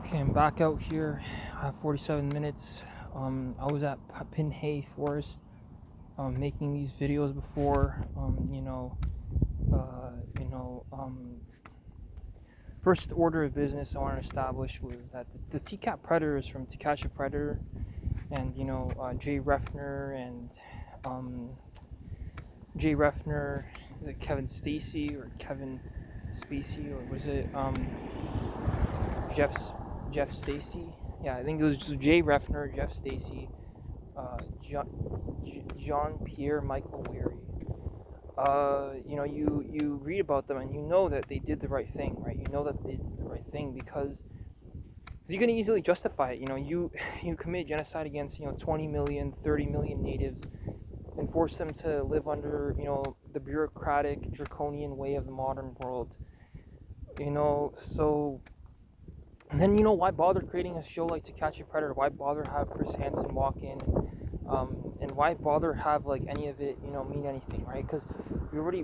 Okay, I'm back out here. 47 minutes. I was at Pinhay Forest making these videos before. Uh, you know, um, First order of business I want to establish was that the TCAT Predators from To Catch a Predator, and Jay Refner and um, Jay Refner, is it Kevin Stacy or Kevin Spacey, or was it Jeff Jeff Stacy? Yeah, I think it was just Jay Refner, Jeff Stacy, John Pierre Michael Weary. You read about them and you know that they did the right thing, right? You know that they did the right thing because you can easily justify it. You commit genocide against 20 million, 30 million natives and force them to live under the bureaucratic draconian way of the modern world. So and then why bother creating a show like To Catch a Predator? Why bother have Chris Hansen walk in and why bother have like any of it mean anything, right? Because we're already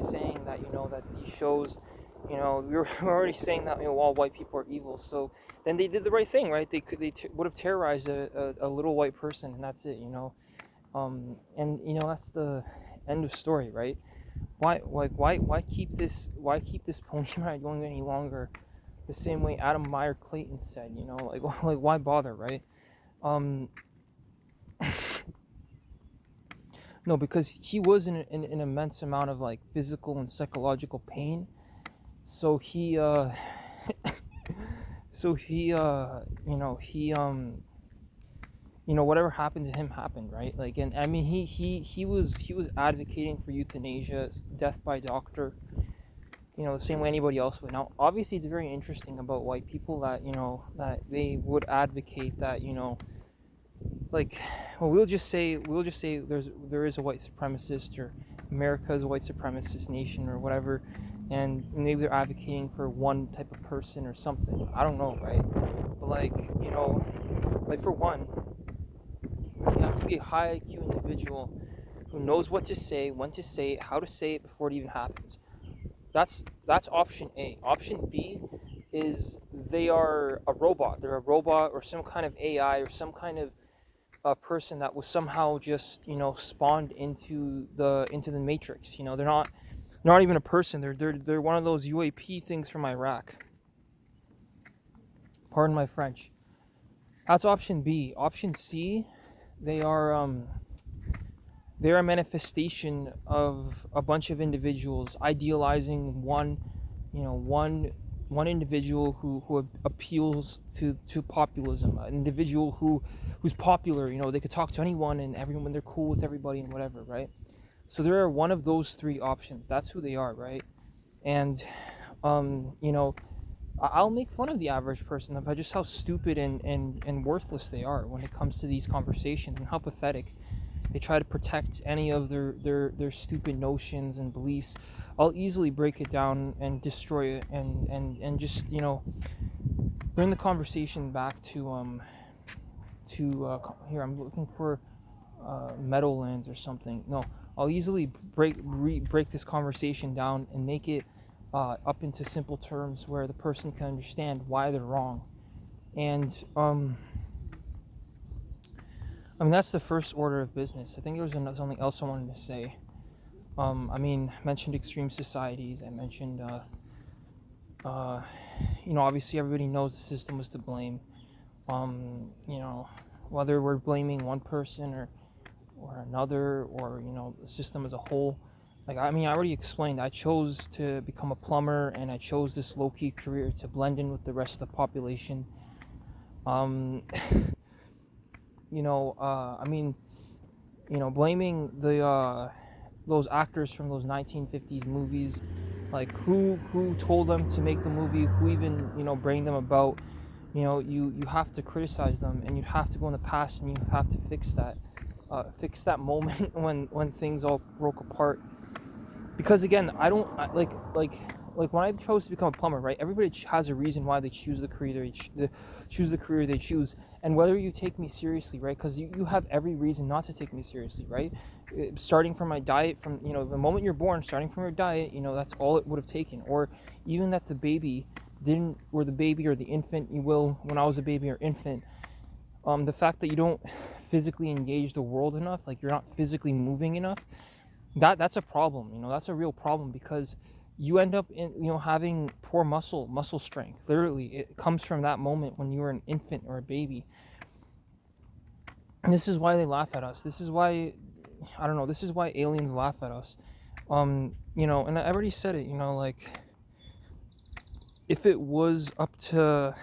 saying that that these shows, we're already saying that all white people are evil. So then they did the right thing, right? Would have terrorized a little white person, and that's it. And that's the end of story, right? Why keep this pony ride going any longer? The same way Adam Meyer Clayton said, like why bother, right? Um, no, because he was in an immense amount of like physical and psychological pain. So whatever happened to him happened, right? Like, and I mean, he was advocating for euthanasia, death by doctor, the same way anybody else would. Now, obviously, it's very interesting about white people that that they would advocate that like, well, we'll just say there is a white supremacist, or America is a white supremacist nation or whatever, and maybe they're advocating for one type of person or something. I don't know, right? But like for one, you have to be a high IQ individual who knows what to say, when to say it, how to say it before it even happens. That's option A. Option B is they are a robot. They're a robot or some kind of AI or some kind of a person that was somehow just spawned into the matrix. They're not even a person. They're one of those UAP things from Iraq. Pardon my French. That's option B. Option C, they are they're a manifestation of a bunch of individuals idealizing one individual who appeals to populism, an individual who's popular. They could talk to anyone and everyone, they're cool with everybody and whatever, right? So they're one of those three options. That's who they are, right? And um you know I'll make fun of the average person about just how stupid and worthless they are when it comes to these conversations, and how pathetic they try to protect any of their stupid notions and beliefs. I'll easily break it down and destroy it, and just bring the conversation back to here. I'm looking for Meadowlands or something. No, I'll easily break this conversation down and make it up into simple terms where the person can understand why they're wrong. And I mean, that's the first order of business. I think there was something else I wanted to say. I mentioned extreme societies. I mentioned, obviously everybody knows the system was to blame. Whether we're blaming one person or another, or the system as a whole. Like, I already explained. I chose to become a plumber, and I chose this low-key career to blend in with the rest of the population. Um, blaming those actors from those 1950s movies, like who told them to make the movie, who even bring them about. You have to criticize them, and you have to go in the past, and you have to fix that moment when things all broke apart. Because again, like when I chose to become a plumber, right? Everybody has a reason why they choose the career they choose, and whether you take me seriously, right? Because you have every reason not to take me seriously, right? Starting from my diet, from the moment you're born, starting from your diet, that's all it would have taken, or even that the baby didn't, or the baby or the infant, you will when I was a baby or infant, the fact that you don't physically engage the world enough, like you're not physically moving enough, that's a problem. That's a real problem, because you end up in having poor muscle strength. Literally, it comes from that moment when you were an infant or a baby. And this is why they laugh at us. This is why, I don't know, this is why aliens laugh at us. And I already said it, like, if it was up to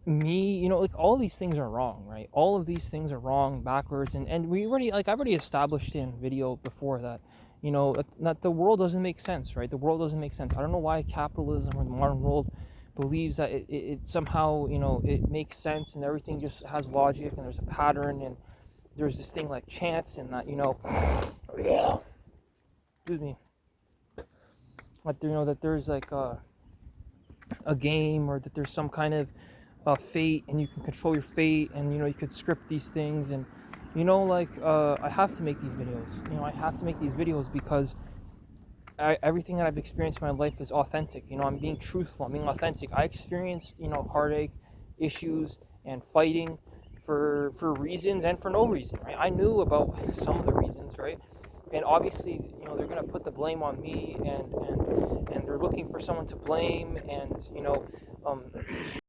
me, like, all these things are wrong, right? All of these things are wrong, backwards, and we already, like, I've already established in video before that, that the world doesn't make sense, right? The world doesn't make sense. I don't know why capitalism or the modern world believes that it somehow, it makes sense, and everything just has logic, and there's a pattern, and there's this thing like chance, and that, excuse me, that there's like a game, or that there's some kind of fate, and you can control your fate, and you could script these things, and I have to make these videos. I have to make these videos because everything that I've experienced in my life is authentic. I'm being truthful, I'm being authentic. I experienced heartache, issues, and fighting for reasons and for no reason, right? I knew about some of the reasons, right? And obviously, they're gonna put the blame on me, and they're looking for someone to blame, and um